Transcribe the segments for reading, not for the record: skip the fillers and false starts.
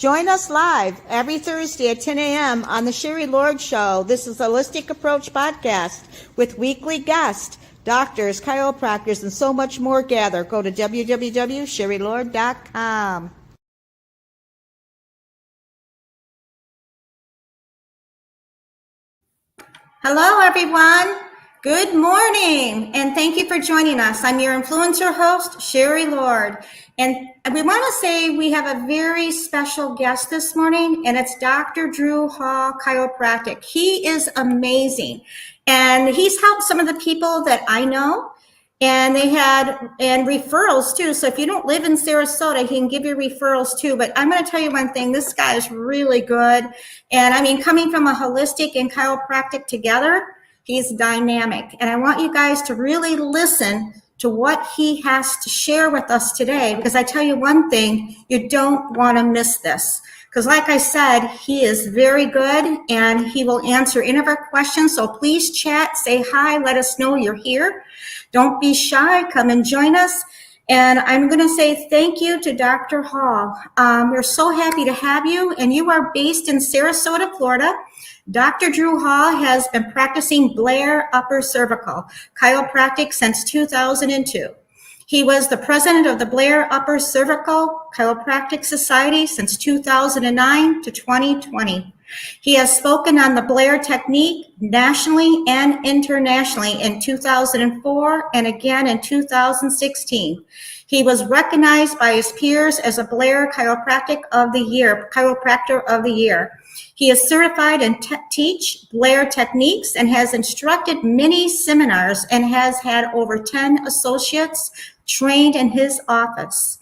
Join us live every Thursday at 10 a.m. on the Sherry Lord Show. This is a Holistic Approach podcast with weekly guests, doctors, chiropractors, and so much more gather. Go to www.sherrylord.com. Hello, everyone. Good morning, and thank you for joining us. I'm your influencer host, Sherry Lord, and we want to say we have a very special guest this morning, and it's Dr. Drew Hall Chiropractic. He is amazing, and he's helped some of the people that I know, and they had referrals too. So if you don't live in Sarasota, he can give you referrals too. But I'm going to tell you one thing: this guy is really good, and I mean, coming from a holistic and chiropractic together, he's dynamic. And I want you guys to really listen to what he has to share with us today, because I tell you one thing, you don't want to miss this. Because like I said, he is very good and he will answer any of our questions. So please chat, say hi, let us know you're here. Don't be shy, come and join us. And I'm going to say thank you to Dr. Hall. We're so happy to have you, and you are based in Sarasota, Florida. Dr. Drew Hall has been practicing Blair Upper Cervical Chiropractic since 2002. He was the president of the Blair Upper Cervical Chiropractic Society since 2009 to 2020. He has spoken on the Blair Technique nationally and internationally in 2004 and again in 2016. He was recognized by his peers as a Blair Chiropractor of the Year. He is certified and teach Blair techniques and has instructed many seminars and has had over 10 associates trained in his office.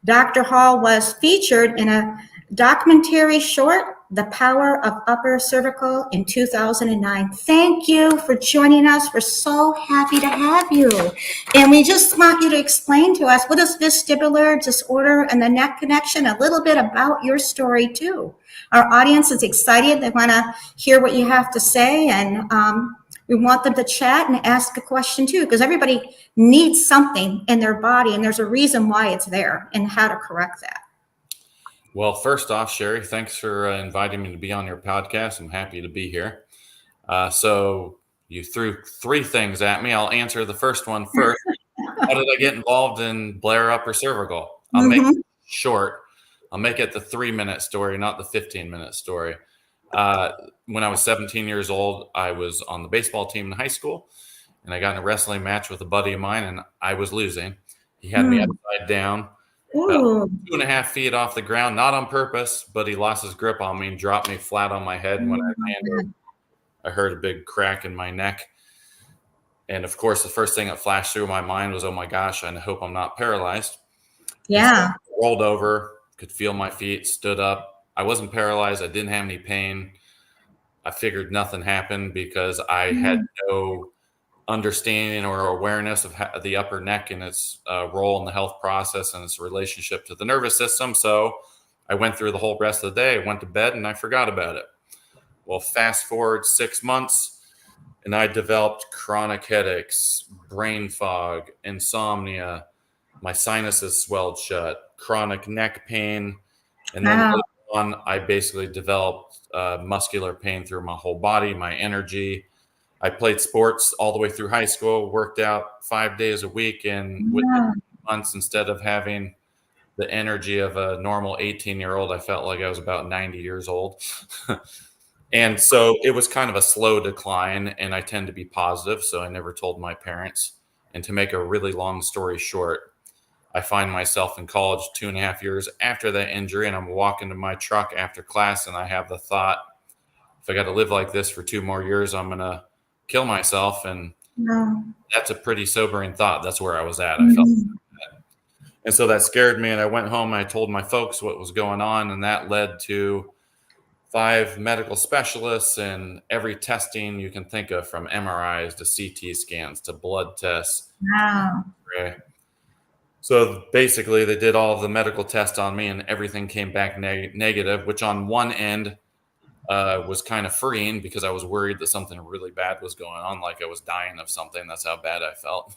Dr. Hall was featured in a documentary short, The Power of Upper Cervical, in 2009. Thank you for joining us. We're so happy to have you. And we just want you to explain to us, what is vestibular disorder and the neck connection, a little bit about your story too. Our audience is excited. They want to hear what you have to say, and we want them to chat and ask a question too, because everybody needs something in their body, and there's a reason why it's there and how to correct that. Well, first off, Sherry, thanks for inviting me to be on your podcast. I'm happy to be here. So you threw three things at me. I'll answer the first one first. How did I get involved in Blair Upper Cervical? I'll make it short. I'll make it the 3-minute story, not the 15-minute story. When I was 17 years old, I was on the baseball team in high school, and I got in a wrestling match with a buddy of mine, and I was losing. He had me upside down, 2.5 feet off the ground, not on purpose, but he lost his grip on me and dropped me flat on my head. And when I landed, I heard a big crack in my neck. And of course, the first thing that flashed through my mind was, oh my gosh, I hope I'm not paralyzed. Yeah. So I rolled over, could feel my feet, stood up. I wasn't paralyzed. I didn't have any pain. I figured nothing happened because I had no understanding or awareness of the upper neck and its role in the health process and its relationship to the nervous system. So I went through the whole rest of the day, went to bed, and I forgot about it. Well, fast forward 6 months, and I developed chronic headaches, brain fog, insomnia. My sinuses swelled shut, chronic neck pain. And then later on, I basically developed muscular pain through my whole body, my energy. I played sports all the way through high school, worked out 5 days a week, and within months, instead of having the energy of a normal 18-year-old, I felt like I was about 90 years old. And so it was kind of a slow decline, and I tend to be positive, so I never told my parents. And to make a really long story short, I find myself in college 2.5 years after that injury, and I'm walking to my truck after class, and I have the thought, if I got to live like this for 2 more years, I'm going to kill myself. And that's a pretty sobering thought. That's where I was at. I felt that. And so that scared me. And I went home and I told my folks what was going on. And that led to 5 medical specialists and every testing you can think of, from MRIs to CT scans to blood tests. Wow. So basically they did all of the medical tests on me and everything came back negative, which on one end was kind of freeing because I was worried that something really bad was going on, like I was dying of something. That's how bad I felt.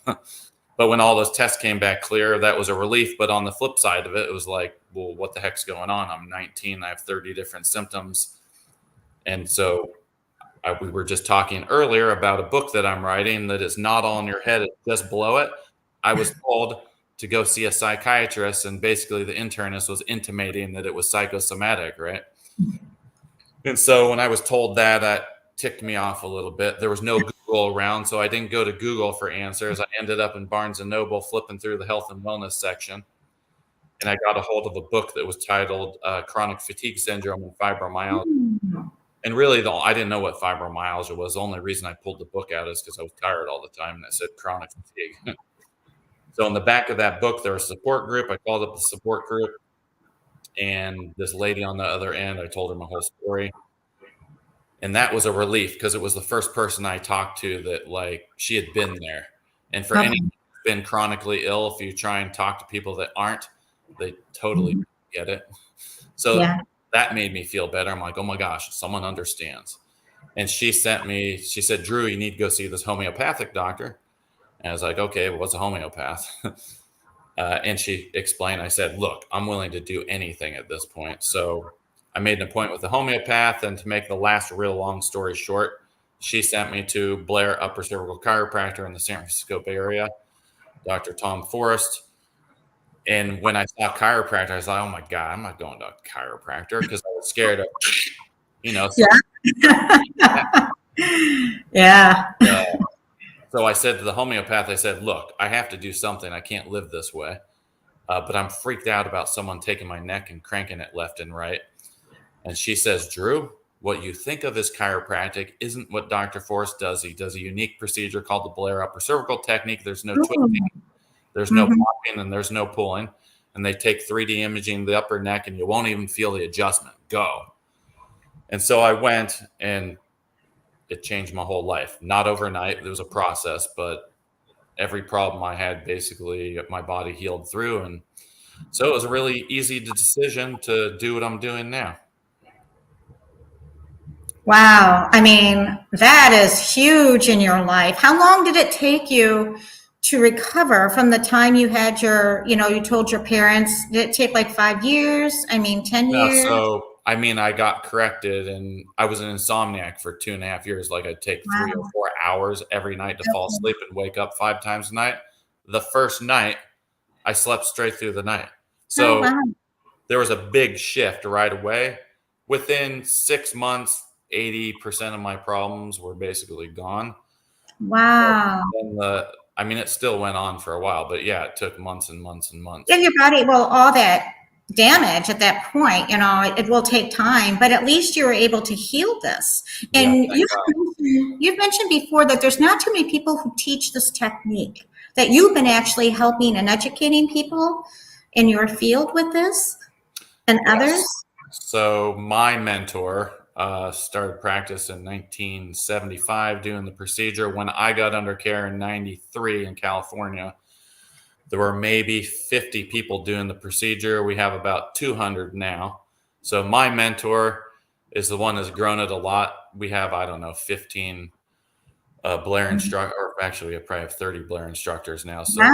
But when all those tests came back clear, that was a relief. But on the flip side of it, it was like, well, what the heck's going on? I'm 19. I have 30 different symptoms. And so we were just talking earlier about a book that I'm writing that is not all in your head. It's just below it. I was told to go see a psychiatrist, and basically the internist was intimating that it was psychosomatic, right? And so when I was told that, that ticked me off a little bit. There was no Google around, so I didn't go to Google for answers. I ended up in Barnes & Noble flipping through the health and wellness section, and I got a hold of a book that was titled Chronic Fatigue Syndrome and Fibromyalgia. And really, I didn't know what fibromyalgia was. The only reason I pulled the book out is because I was tired all the time, and it said chronic fatigue. So in the back of that book, there was a support group. I called up the support group, and this lady on the other end, I told her my whole story. And that was a relief because it was the first person I talked to that, like, she had been there. And for anyone who's been chronically ill, if you try and talk to people that aren't, they totally get it. So that made me feel better. I'm like, oh my gosh, someone understands. And she said, Drew, you need to go see this homeopathic doctor. And I was like, okay, well, what's a homeopath? And she explained, I said, look, I'm willing to do anything at this point. So I made an appointment with the homeopath. And to make the last real long story short, she sent me to Blair Upper Cervical Chiropractor in the San Francisco Bay Area, Dr. Tom Forrest. And when I saw chiropractor, I was like, oh my God, I'm not going to a chiropractor, because I was scared of, So I said to the homeopath, I said, look, I have to do something. I can't live this way. But I'm freaked out about someone taking my neck and cranking it left and right. And she says, Drew, what you think of as chiropractic isn't what Dr. Forrest does. He does a unique procedure called the Blair Upper Cervical Technique. There's no twisting, there's no popping, and there's no pulling. And they take 3D imaging the upper neck, and you won't even feel the adjustment. Go. And so I went, and it changed my whole life. Not overnight. There was a process, but every problem I had, basically my body healed through. And so it was a really easy decision to do what I'm doing now. Wow. I mean, that is huge in your life. How long did it take you to recover from the time you had your, you told your parents? Did it take like 5 years? I mean, 10 years? So, I mean, I got corrected, and I was an insomniac for 2.5 years. Like, I'd take 3 or 4 hours every night to fall asleep and wake up 5 times a night. The first night, I slept straight through the night. So there was a big shift right away. Within 6 months, 80% of my problems were basically gone. Wow. I mean, it still went on for a while, but yeah, it took months and months and months. Yeah, your body, well, all that damage at that point, it will take time, but at least you were able to heal this. And you've mentioned before that there's not too many people who teach this technique, that you've been actually helping and educating people in your field with this and others. So my mentor started practice in 1975 doing the procedure. When I got under care in 93 in California, there were maybe 50 people doing the procedure. We have about 200 now. So my mentor is the one that's grown it a lot. We have, 15 Blair instructors, or actually I probably have 30 Blair instructors now. So in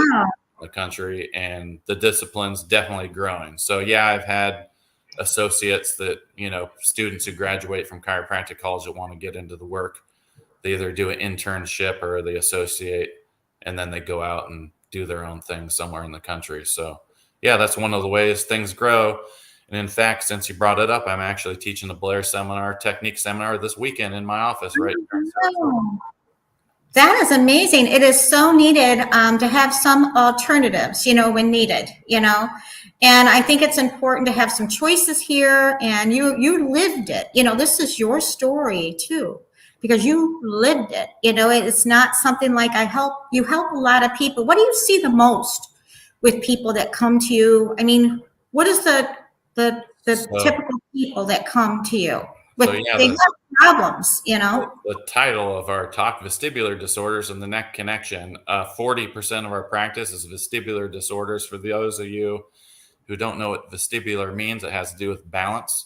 the country, and the discipline's definitely growing. So yeah, I've had associates that, students who graduate from chiropractic college that want to get into the work. They either do an internship or they associate, and then they go out and do their own thing somewhere in the country. So yeah, that's one of the ways things grow. And in fact, since you brought it up, I'm actually teaching the Blair technique seminar this weekend in my office right here in Sarasota. That is amazing. It is so needed to have some alternatives, when needed, and I think it's important to have some choices here. And you lived it, this is your story too, because you lived it. It's not something like you help a lot of people. What do you see the most with people that come to you? I mean, what is the typical people that come to you? They have problems, The title of our talk, Vestibular Disorders and the Neck Connection. 40% of our practice is vestibular disorders. For those of you who don't know what vestibular means, it has to do with balance.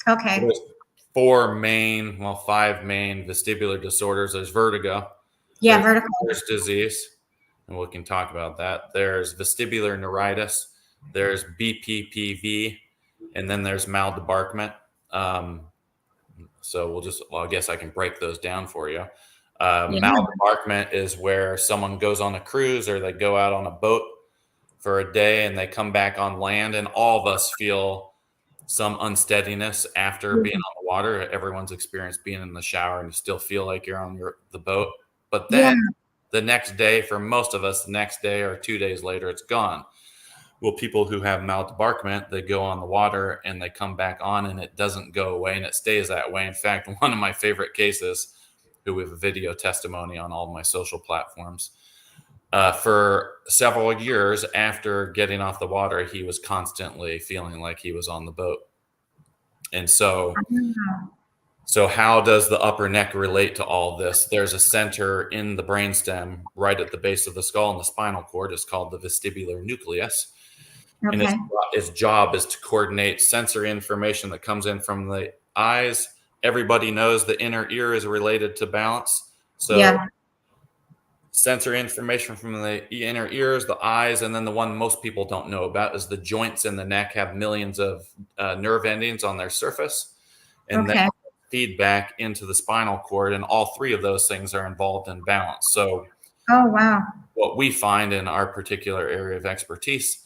Okay. There's 5 main vestibular disorders. There's vertigo. Yeah, vertigo. There's disease. and we can talk about that. There's vestibular neuritis, there's BPPV, and then there's maldebarkment. So I guess I can break those down for you. Maldebarkment is where someone goes on a cruise or they go out on a boat for a day and they come back on land, and all of us feel some unsteadiness after being on the water. Everyone's experienced being in the shower and you still feel like you're on the boat. But then the next day, for most of us, the next day or 2 days later, it's gone. Well, people who have maldebarkment, they go on the water and they come back on and it doesn't go away and it stays that way. In fact, one of my favorite cases, who we have a video testimony on all of my social platforms, for several years after getting off the water, he was constantly feeling like he was on the boat. And so how does the upper neck relate to all this? There's a center in the brainstem right at the base of the skull and the spinal cord. It's called the vestibular nucleus. And its job is to coordinate sensory information that comes in from the eyes. Everybody knows the inner ear is related to balance. So sensory information from the inner ears, the eyes, and then the one most people don't know about is the joints in the neck have millions of nerve endings on their surface. And then feedback into the spinal cord, and all three of those things are involved in balance. So what we find in our particular area of expertise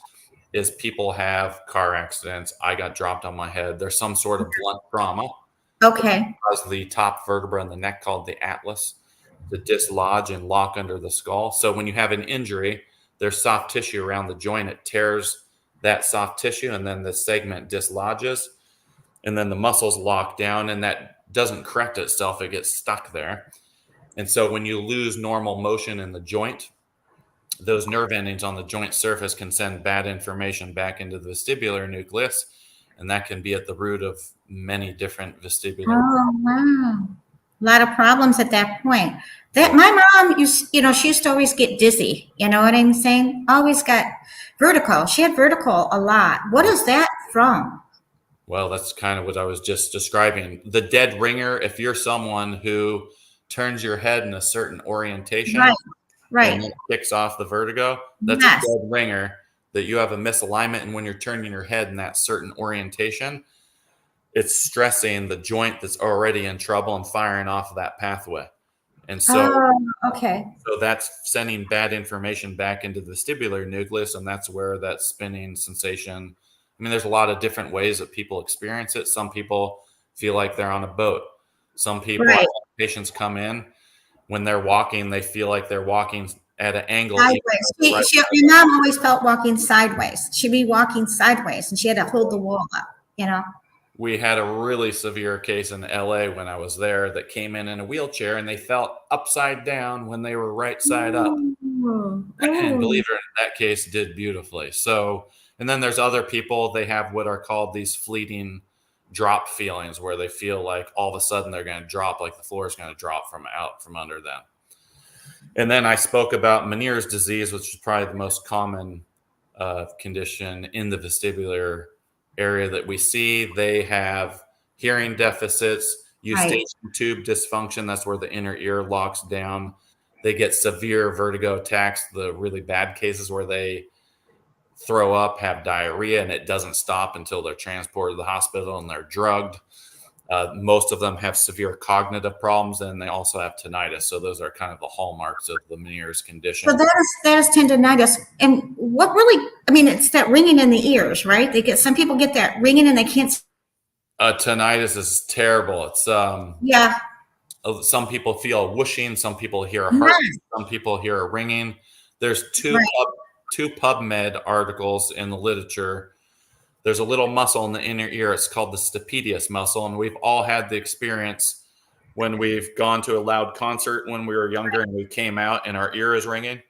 is people have car accidents. I got dropped on my head. There's some sort of blunt trauma. Cause the top vertebra in the neck, called the atlas, to dislodge and lock under the skull. So when you have an injury, there's soft tissue around the joint. It tears that soft tissue, and then the segment dislodges, and then the muscles lock down, and that doesn't correct itself. It gets stuck there. And so when you lose normal motion in the joint, those nerve endings on the joint surface can send bad information back into the vestibular nucleus, and that can be at the root of many different vestibular. A lot of problems at that point. That my mom she used to always get dizzy. You know what I'm saying? Always got vertigo. She had vertigo a lot. What is that from? Well, that's kind of what I was just describing. The dead ringer, if you're someone who turns your head in a certain orientation, and it kicks off the vertigo, that's a dead ringer, that you have a misalignment. And when you're turning your head in that certain orientation, it's stressing the joint that's already in trouble and firing off of that pathway. And so, so that's sending bad information back into the vestibular nucleus, and that's where that spinning sensation. I mean, there's a lot of different ways that people experience it. Some people feel like they're on a boat. Some people, patients come in, when they're walking, they feel like they're walking at an angle. My mom always felt walking sideways. She'd be walking sideways, and she had to hold the wall up, We had a really severe case in LA when I was there that came in a wheelchair, and they felt upside down when they were right side up. And believe it or not, that case did beautifully. So, and then there's other people, they have what are called these fleeting drop feelings, where they feel like all of a sudden they're going to drop, like the floor is going to drop from under them. And then I spoke about Meniere's disease, which is probably the most common condition in the vestibular area that we see. They have hearing deficits, eustachian tube dysfunction. That's where the inner ear locks down. They get severe vertigo attacks, the really bad cases where they throw up, have diarrhea, and it doesn't stop until they're transported to the hospital and they're drugged. Most of them have severe cognitive problems, and they also have tinnitus. So those are kind of the hallmarks of the Meniere's condition. So that is tendinitis. And what really, it's that ringing in the ears, right? Some people get that ringing and they can't. Tinnitus is terrible. It's some people feel a whooshing, some people hear a heartbeat, some people hear a ringing. There's two PubMed articles in the literature. There's a little muscle in the inner ear. It's called the stapedius muscle. And we've all had the experience when we've gone to a loud concert when we were younger and we came out and our ear is ringing.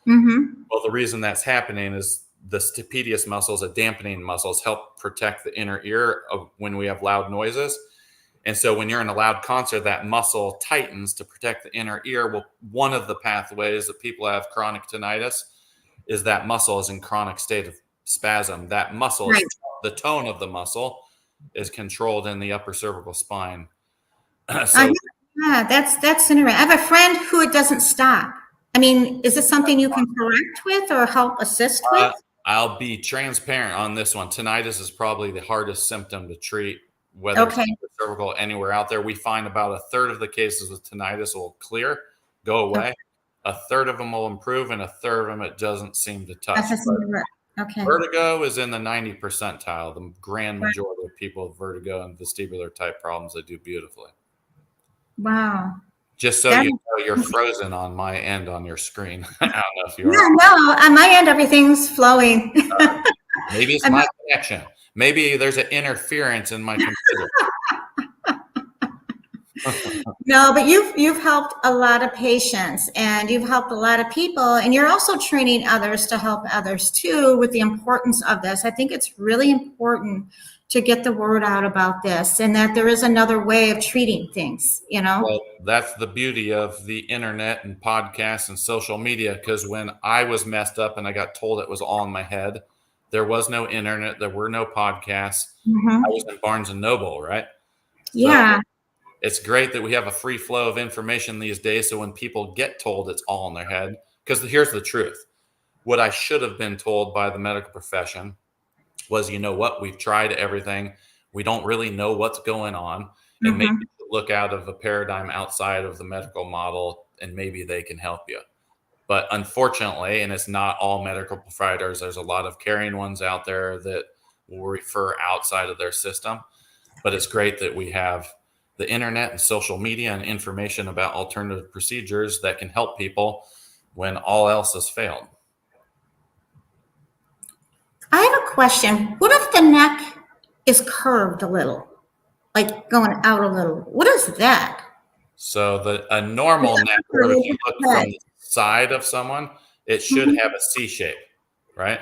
Well, the reason that's happening is the stapedius muscles, a dampening muscles, help protect the inner ear when we have loud noises. And so when you're in a loud concert, that muscle tightens to protect the inner ear. Well, one of the pathways that people have chronic tinnitus is that muscle is in chronic state of spasm. That muscle, the tone of the muscle is controlled in the upper cervical spine. That's interesting. I have a friend who it doesn't stop. I mean, is this something you can correct with or help assist with? I'll be transparent on this one. Tinnitus is probably the hardest symptom to treat, whether Okay. it's cervical, anywhere out there. We find about a third of the cases with tinnitus will clear, go away. A third of them will improve, and a third of them it doesn't seem to touch. Okay. Vertigo is in the 90 percentile. The grand majority of people with vertigo and vestibular type problems, they do beautifully. Wow. Just so you know, you're frozen on my end on your screen. I don't know if you are. Yeah, no, on my end, everything's flowing. Maybe it's my connection. Maybe there's an interference in my computer. No, but you've helped a lot of patients and you've helped a lot of people, and you're also training others to help others too with the importance of this. I think it's really important to get the word out about this and that there is another way of treating things, you know? Well, that's the beauty of the internet and podcasts and social media, because when I was messed up and I got told it was all in my head, there was no internet, there were no podcasts. I was in Barnes and Noble, right? Yeah. So it's great that we have a free flow of information these days. So when people get told it's all in their head, because here's the truth. What I should have been told by the medical profession was, you know what, we've tried everything. We don't really know what's going on. And maybe look out of a paradigm outside of the medical model and maybe they can help you. But unfortunately, and it's not all medical providers, there's a lot of caring ones out there that will refer outside of their system. But it's great that we have the internet and social media and information about alternative procedures that can help people when all else has failed. I have a question. What if the neck is curved a little, like going out a little? What is that? So a normal neck curve, if you look from the side of someone, it should have a C shape, right?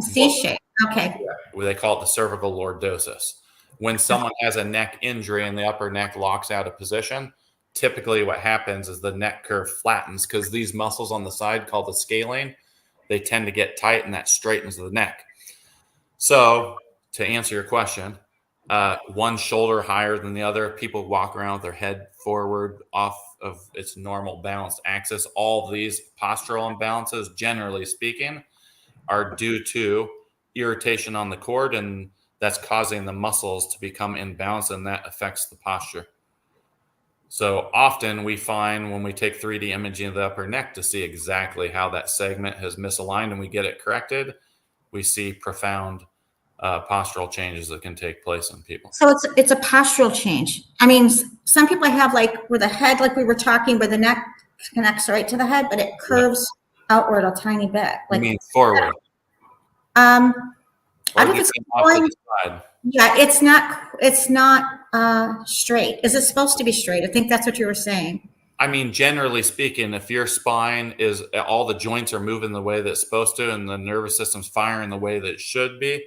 C shape. Okay. Yeah, they call it the cervical lordosis. When someone has a neck injury and the upper neck locks out of position, typically what happens is the neck curve flattens because these muscles on the side called the scalene, they tend to get tight and that straightens the neck. So to answer your question, one shoulder higher than the other, people walk around with their head forward off of its normal balanced axis. All these postural imbalances, generally speaking, are due to irritation on the cord, and that's causing the muscles to become imbalanced, and that affects the posture. So often we find when we take 3D imaging of the upper neck to see exactly how that segment has misaligned and we get it corrected, we see profound postural changes that can take place in people. So it's a postural change. I mean, some people have like where the head, like we were talking, where the neck connects right to the head, but it curves outward a tiny bit. Like, you mean forward? I Or don't know if it's off to the side? Yeah, it's not straight. Is it supposed to be straight? I think that's what you were saying. I mean, generally speaking, if your spine is all the joints are moving the way that it's supposed to and the nervous system's firing the way that it should be,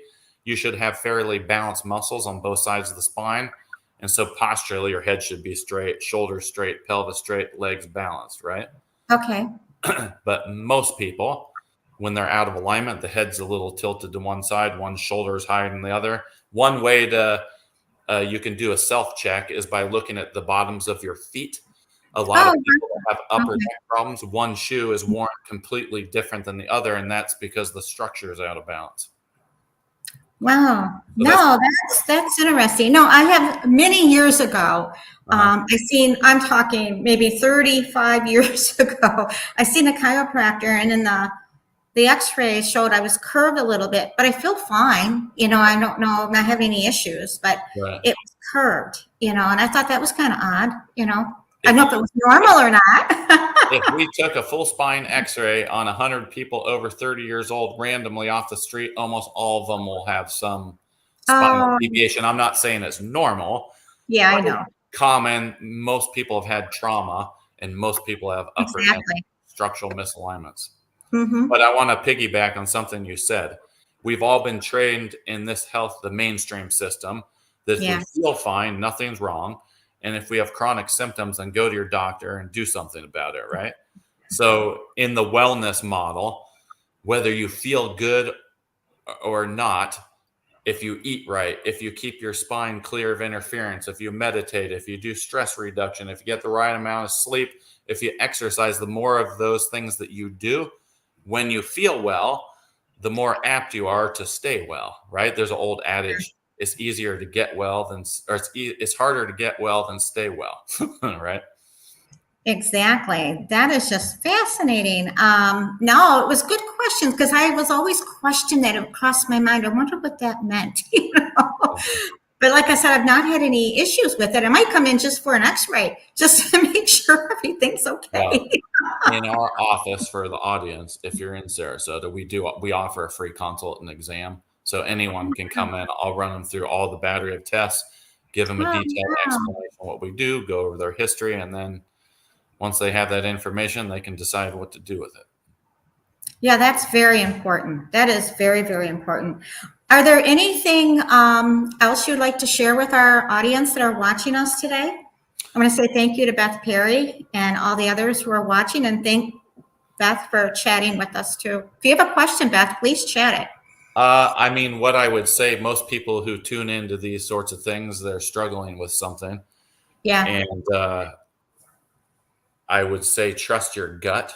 you should have fairly balanced muscles on both sides of the spine. And so posturally, your head should be straight, shoulders straight, pelvis straight, legs balanced, right? Okay. But most people, when they're out of alignment, the head's a little tilted to one side, one shoulder is higher than the other. One way to you can do a self-check is by looking at the bottoms of your feet. A lot of people that have upper neck problems, one shoe is worn completely different than the other, and that's because the structure is out of balance. Wow. No, that's interesting. No, I have many years ago. I'm talking maybe 35 years ago. I seen a chiropractor, and in the x-ray showed I was curved a little bit, but I feel fine. You know, I don't know, I'm not having any issues, but it was curved, you know, and I thought that was kind of odd, you know. I don't know if it was normal or not. If we took a full spine x-ray on 100 people over 30 years old randomly off the street, almost all of them will have some spinal deviation. I'm not saying it's normal. Yeah, I know. Common. Most people have had trauma, and most people have upper neck structural misalignments. But I want to piggyback on something you said. We've all been trained in this health, the mainstream system, that if we feel fine, nothing's wrong. And if we have chronic symptoms, then go to your doctor and do something about it, right? So in the wellness model, whether you feel good or not, if you eat right, if you keep your spine clear of interference, if you meditate, if you do stress reduction, if you get the right amount of sleep, if you exercise, the more of those things that you do, when you feel well, the more apt you are to stay well, right? There's an old adage, it's easier to get well than, or it's harder to get well than stay well, right? Exactly. That is just fascinating. No, it was good questions because I was always questioned that. It crossed my mind. I wonder what that meant. But like I said, I've not had any issues with it. I might come in just for an x-ray, just to make sure everything's okay. Well, in our office, for the audience, if you're in Sarasota, we offer a free consult and exam. So anyone can come in. I'll run them through all the battery of tests, give them a detailed explanation of what we do, go over their history, and then once they have that information, they can decide what to do with it. Yeah, that's very important. That is very, very important. Are there anything else you'd like to share with our audience that are watching us today? I want to say thank you to Beth Perry and all the others who are watching, and thank Beth for chatting with us too. If you have a question, Beth, please chat it. I mean, what I would say, most people who tune into these sorts of things, they're struggling with something. Yeah. And I would say trust your gut.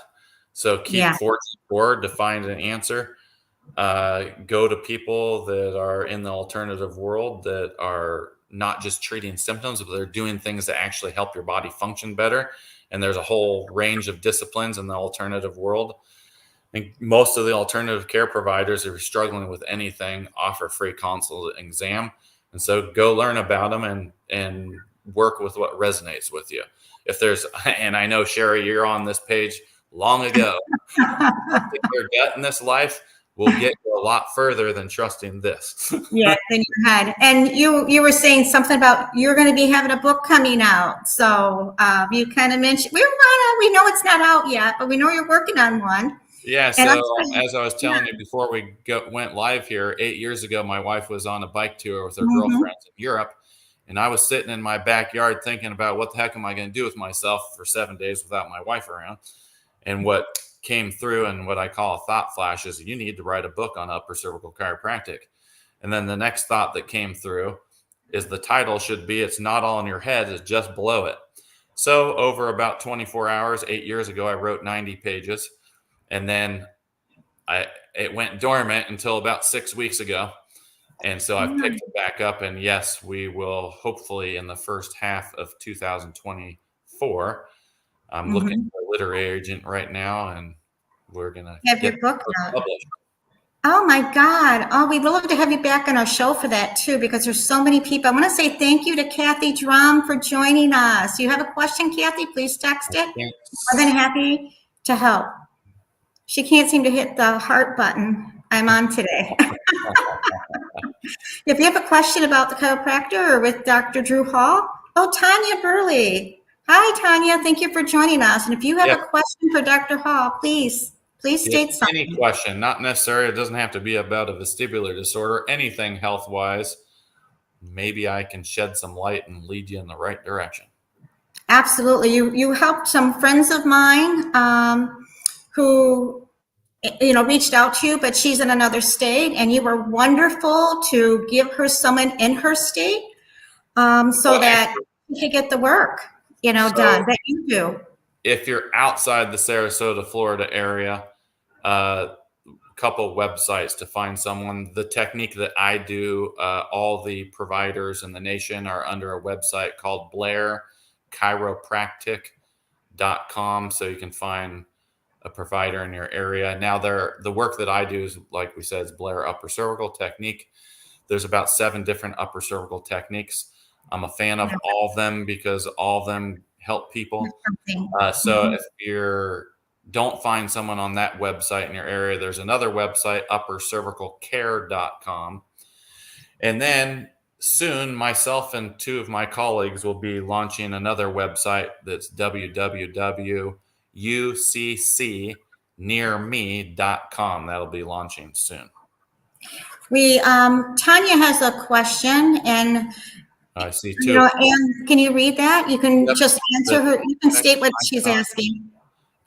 So keep forging forward to find an answer. Go to people that are in the alternative world that are not just treating symptoms, but they're doing things that actually help your body function better. And there's a whole range of disciplines in the alternative world. I think most of the alternative care providers, if you're struggling with anything, offer free consult and exam. And so go learn about them and work with what resonates with you. If there's, and I know, Sherry, you're on this page long ago. Your gut in this life will get you a lot further than trusting this. Yeah, than you had. And you were saying something about you're going to be having a book coming out. So you kind of mentioned, we know it's not out yet, but we know you're working on one. Yeah, so as I was telling you before we went live here, 8 years ago, my wife was on a bike tour with her girlfriends in Europe. And I was sitting in my backyard thinking about what the heck am I going to do with myself for 7 days without my wife around. And what came through, and what I call a thought flash, is you need to write a book on upper cervical chiropractic. And then the next thought that came through is the title should be, it's not all in your head, it's just below it. So over about 24 hours, 8 years ago, I wrote 90 pages. And then it went dormant until about 6 weeks ago. And so I've picked it back up. And yes, we will hopefully in the first half of 2024. I'm looking for a literary agent right now, and we're going to have your book published. Oh my God. Oh, we'd love to have you back on our show for that too, because there's so many people. I want to say thank you to Kathy Drum for joining us. You have a question, Kathy? Please text it. More than happy to help. She can't seem to hit the heart button. I'm on today. If you have a question about the chiropractor or with Dr. Drew Hall, Tanya Burley. Hi, Tanya. Thank you for joining us. And if you have a question for Dr. Hall, please state something. Any question, not necessarily, it doesn't have to be about a vestibular disorder, anything health-wise. Maybe I can shed some light and lead you in the right direction. Absolutely. You helped some friends of mine who reached out to you, but she's in another state, and you were wonderful to give her someone in her state so that she could get the work done that you do. If you're outside the Sarasota, Florida area, a couple of websites to find someone. The technique that I do, all the providers in the nation are under a website called Blair Chiropractic.com, so you can find a provider in your area. Now, the work that I do is, like we said, is Blair Upper Cervical Technique. There's about 7 different upper cervical techniques. I'm a fan of all of them because all of them help people. So if you don't find someone on that website in your area, there's another website, uppercervicalcare.com. And then soon, myself and 2 of my colleagues will be launching another website that's www.uccnearme.com. That'll be launching soon. Tanya has a question, and I see 2. And can you read that? You can just answer her. You can state what she's asking.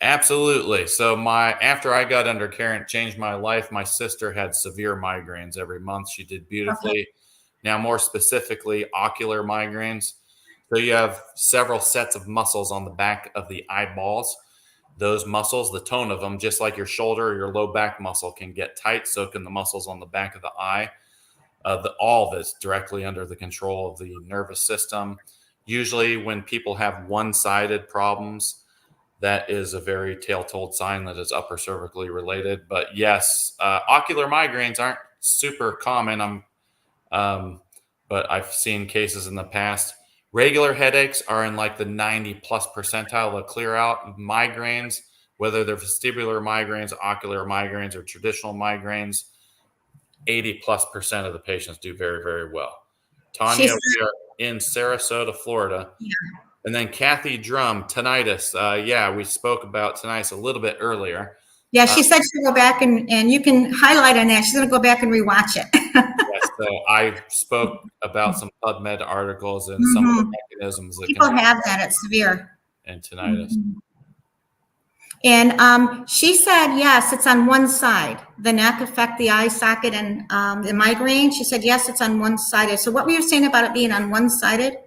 Absolutely. So after I got under care and it changed my life, my sister had severe migraines every month. She did Okay. beautifully. Now, more specifically, ocular migraines. So you have several sets of muscles on the back of the eyeballs. Those muscles, the tone of them, just like your shoulder or your low back muscle, can get tight. So can the muscles on the back of the eye. All of it's directly under the control of the nervous system. Usually, when people have one-sided problems, that is a very telltale sign that it's upper cervically related. But yes, ocular migraines aren't super common. But I've seen cases in the past. Regular headaches are in like the 90 plus percentile to clear out. Migraines, whether they're vestibular migraines, ocular migraines, or traditional migraines, 80+% of the patients do very, very well. She Tanya, said, we are in Sarasota, Florida. yeah. And then Kathy Drum, tinnitus. Yeah, we spoke about tinnitus a little bit earlier. Yeah, she said she'll go back and you can highlight on that. She's going to go back and rewatch it. Yes, so I spoke about some PubMed articles and some of the Mhm. mechanisms that People can have that. It's severe. and tinnitus. And she said, yes, it's on one side. The neck affect the eye socket and the migraine. She said, yes, it's on one sided. So what were you saying about it being on one sided?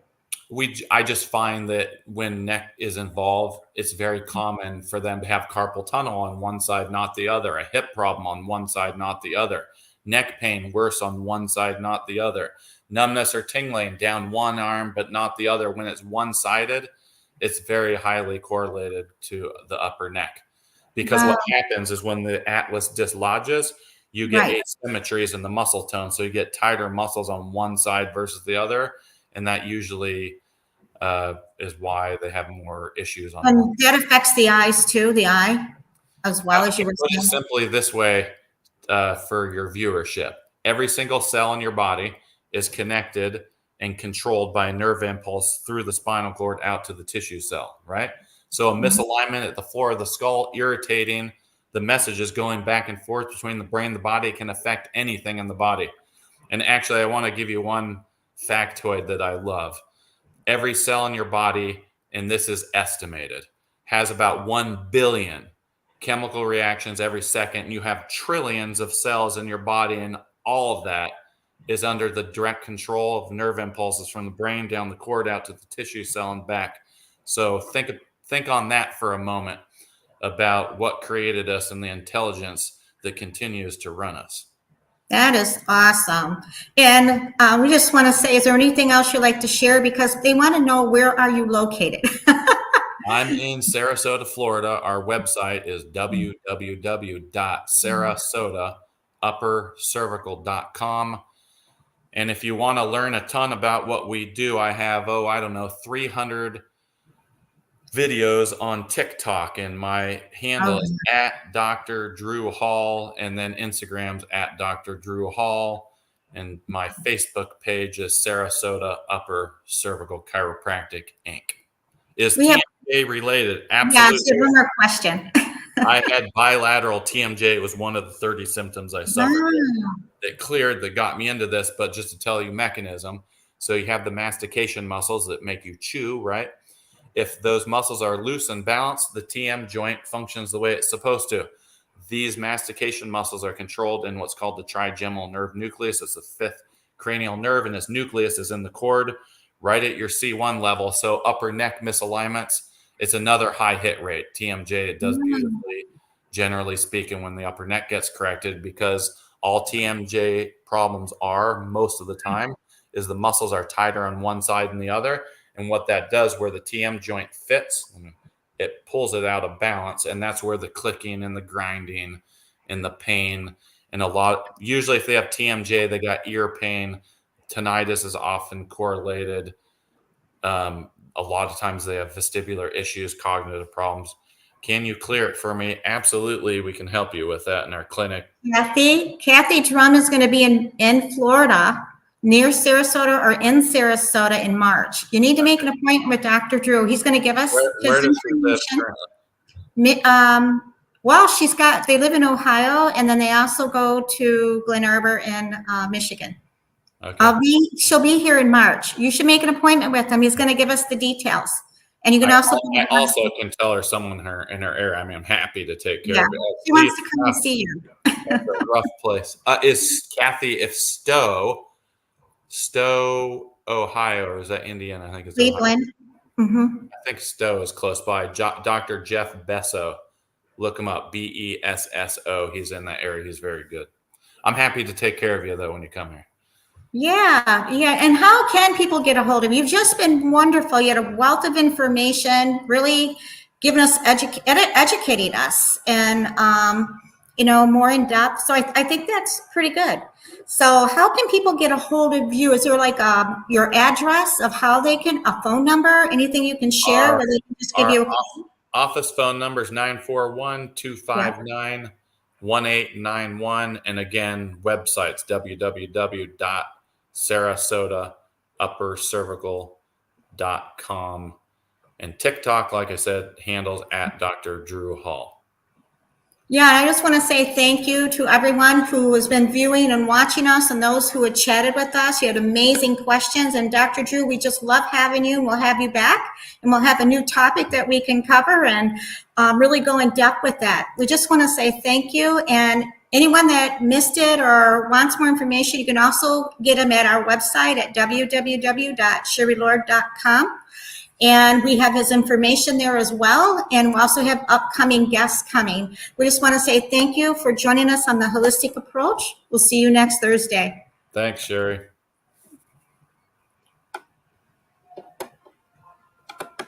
I just find that when neck is involved, it's very common for them to have carpal tunnel on one side, not the other, a hip problem on one side, not the other, neck pain worse on one side, not the other, numbness or tingling down one arm, but not the other. When it's one-sided, it's very highly correlated to the upper neck. Because Wow. what happens is when the atlas dislodges, you get Right. asymmetries in the muscle tone. So you get tighter muscles on one side versus the other. And that usually is why they have more issues on one. And that affects the eyes too, the eye, as well as you were Put it saying. simply this way for your viewership. Every single cell in your body is connected and controlled by a nerve impulse through the spinal cord out to the tissue cell, right? So a misalignment at the floor of the skull, irritating the messages going back and forth between the brain and the body can affect anything in the body. And actually, I want to give you one factoid that I love. Every cell in your body, and this is estimated, has about 1 billion chemical reactions every second. You have trillions of cells in your body, and all of that is under the direct control of nerve impulses from the brain down the cord out to the tissue cell and back. So think on that for a moment about what created us and the intelligence that continues to run us. That is awesome. And we just want to say, is there anything else you'd like to share? Because they want to know, where are you located? I'm in Sarasota, Florida. Our website is www.sarasotauppercervical.com. And if you want to learn a ton about what we do, I have, 300 videos on TikTok, and my handle is at Dr. Drew Hall, and then Instagram's at Dr. Drew Hall, and my Facebook page is Sarasota Upper Cervical Chiropractic Inc. Is TMJ related? Yeah, Absolutely. it's one more question. I had bilateral TMJ. It was one of the 30 symptoms I suffered that cleared, that got me into this. But just to tell you mechanism, so you have the mastication muscles that make you chew, right? If those muscles are loose and balanced, the TM joint functions the way it's supposed to. These mastication muscles are controlled in what's called the trigeminal nerve nucleus. It's the fifth cranial nerve, and this nucleus is in the cord right at your C1 level. So upper neck misalignments, it's another high hit rate. TMJ, it does beautifully, generally speaking, when the upper neck gets corrected, because all TMJ problems are, most of the time, is the muscles are tighter on one side than the other. And what that does, where the TM joint fits, it pulls it out of balance. And that's where the clicking and the grinding and the pain, and usually if they have TMJ, they got ear pain. Tinnitus is often correlated. A lot of times they have vestibular issues, cognitive problems. Can you clear it for me? Absolutely. We can help you with that in our clinic. Kathy Drum is going to be in Florida, near Sarasota, or in Sarasota in March. You need to make an appointment with Dr. Drew. He's going to give us Where his does she live information. Well, they live in Ohio, and then they also go to Glen Arbor in Michigan. Okay. She'll be here in March. You should make an appointment with him. He's going to give us the details. And you can also I also can tell her someone in her area. I mean, I'm happy to take care yeah, of it. she wants to come and see you. That's a rough place. Is Kathy, if Stowe, Ohio, or is that Indiana? I think it's Ohio. Cleveland. Mm-hmm. I think Stowe is close by. Dr. Jeff Besso. Look him up. Besso. He's in that area. He's very good. I'm happy to take care of you, though, when you come here. Yeah, yeah. And how can people get a hold of you? You've just been wonderful. You had a wealth of information, really giving us, educating us, and more in depth. So I think that's pretty good. So how can people get a hold of you? Is there like your address of how they can, a phone number, anything you can share? Where they can just give you office phone number is 941-259-1891. And again, websites, www.SarasotaUpperCervical.com. And TikTok, like I said, handles at Dr. Drew Hall. Yeah, I just want to say thank you to everyone who has been viewing and watching us, and those who had chatted with us. You had amazing questions. And Dr. Drew, we just love having you, and we'll have you back, and we'll have a new topic that we can cover and really go in depth with that. We just want to say thank you. And anyone that missed it or wants more information, you can also get them at our website at www.sherrylord.com. And we have his information there as well. And we also have upcoming guests coming. We just want to say thank you for joining us on the Holistic Approach. We'll see you next Thursday. Thanks, Sherry.